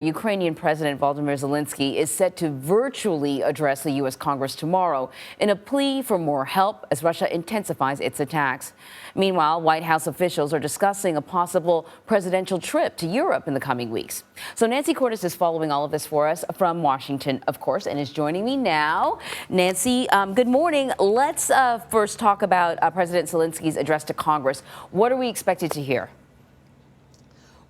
Ukrainian President Volodymyr Zelensky is set to virtually address the U.S. Congress tomorrow in a plea for more help as Russia intensifies its attacks. Meanwhile, White House officials are discussing a possible presidential trip to Europe in the coming weeks. So Nancy Cordes is following all of this for us from Washington, of course, and is joining me now. Nancy, good morning. Let's first talk about President Zelensky's address to Congress. What are we expected to hear?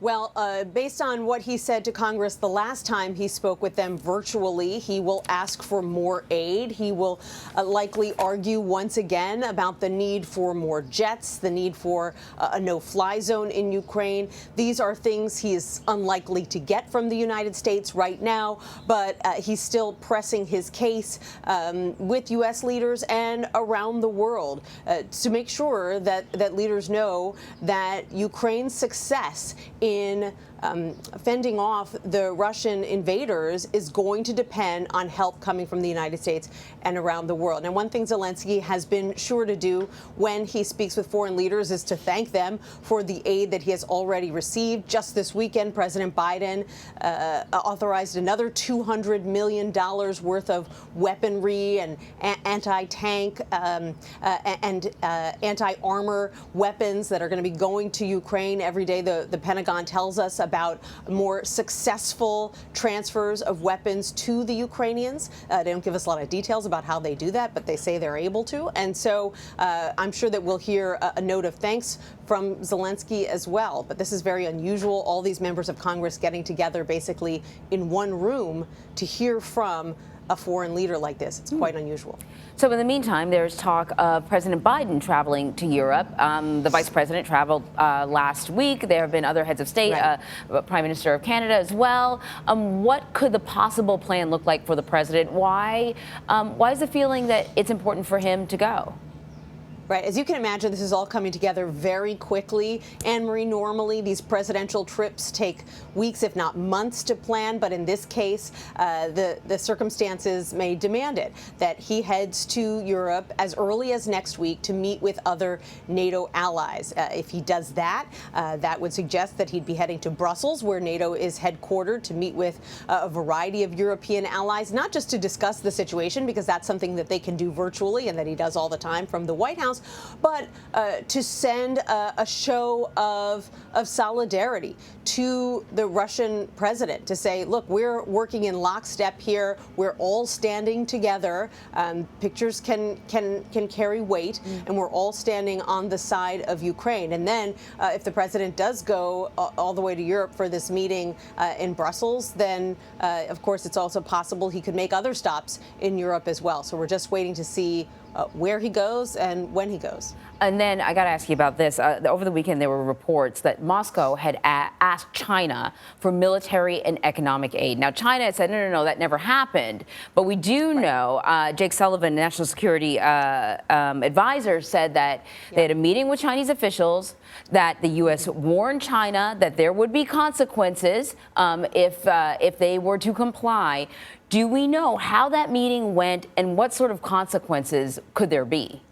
Well, based on what he said to Congress the last time he spoke with them virtually, he will ask for more aid. He will likely argue once again about the need for more jets, the need for a no-fly zone in Ukraine. These are things he is unlikely to get from the United States right now, but he's still pressing his case with U.S. leaders and around the world to make sure that leaders know that Ukraine's success in fending off the Russian invaders is going to depend on help coming from the United States and around the world. And one thing Zelensky has been sure to do when he speaks with foreign leaders is to thank them for the aid that he has already received. Just this weekend, President Biden authorized another $200 million worth of weaponry and anti-tank and anti-armor weapons that are going to be going to Ukraine every day. The Pentagon tells us about more successful transfers of weapons to the Ukrainians. They don't give us a lot of details about how they do that, but they say they're able to. And so I'm sure that we'll hear a note of thanks from Zelensky as well. But this is very unusual. All these members of Congress getting together basically in one room to hear from a foreign leader like this. It's quite unusual. So in the meantime, there's talk of President Biden traveling to Europe. The vice president traveled last week. There have been other heads of state, right. Prime Minister of Canada as well. What could the possible plan look like for the president? Why is the feeling that it's important for him to go? Right. As you can imagine, this is all coming together very quickly. Anne-Marie, normally these presidential trips take weeks, if not months, to plan. But in this case, the circumstances may demand it, that he heads to Europe as early as next week to meet with other NATO allies. If he does that, that would suggest that he'd be heading to Brussels, where NATO is headquartered, to meet with a variety of European allies, not just to discuss the situation, because that's something that they can do virtually and that he does all the time from the White House, but to send a show of solidarity to the Russian president, to say, look, we're working in lockstep here. We're all standing together. Pictures can carry weight, and we're all standing on the side of Ukraine. And then if the president does go all the way to Europe for this meeting in Brussels, then, of course, it's also possible he could make other stops in Europe as well. So we're just waiting to see where he goes and when he goes. And then I got to ask you about this. Over the weekend, there were reports that Moscow had asked China for military and economic aid. Now, China said, no, that never happened. But we do know Jake Sullivan, National Security Advisor, said that they had a meeting with Chinese officials, that the U.S. warned China that there would be consequences if they were to comply. Do we know how that meeting went and what sort of consequences could there be?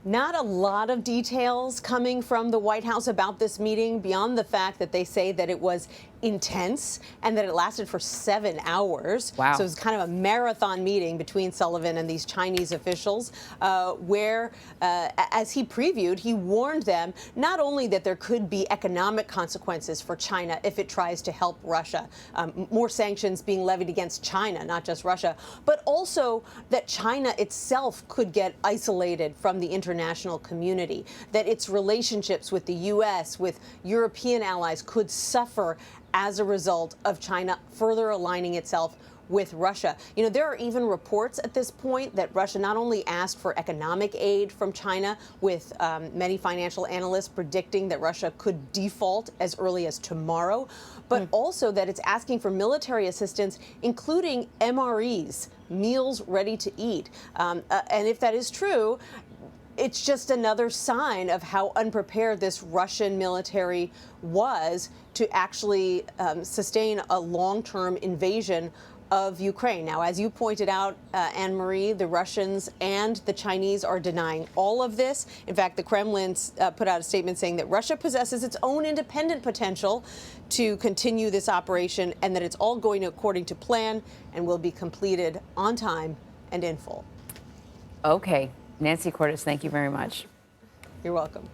Not a lot of details coming from the White House about this meeting, beyond the fact that they say that it was intense and that it lasted for 7 hours. Wow. So it was kind of a marathon meeting between Sullivan and these Chinese officials, where, as he previewed, he warned them not only that there could be economic consequences for China if it tries to help Russia, more sanctions being levied against China, not just Russia, but also that China itself could get isolated from the international community, that its relationships with the U.S., with European allies, could suffer as a result of China further aligning itself with Russia. You know, there are even reports at this point that Russia not only asked for economic aid from China, with many financial analysts predicting that Russia could default as early as tomorrow, but also that it's asking for military assistance, including MREs, meals ready to eat. And if that is true, it's just another sign of how unprepared this Russian military was to actually sustain a long-term invasion of Ukraine. Now, as you pointed out, Anne-Marie, the Russians and the Chinese are denying all of this. In fact, the Kremlin put out a statement saying that Russia possesses its own independent potential to continue this operation and that it's all going according to plan and will be completed on time and in full. Okay. Nancy Cordes, thank you very much. You're welcome.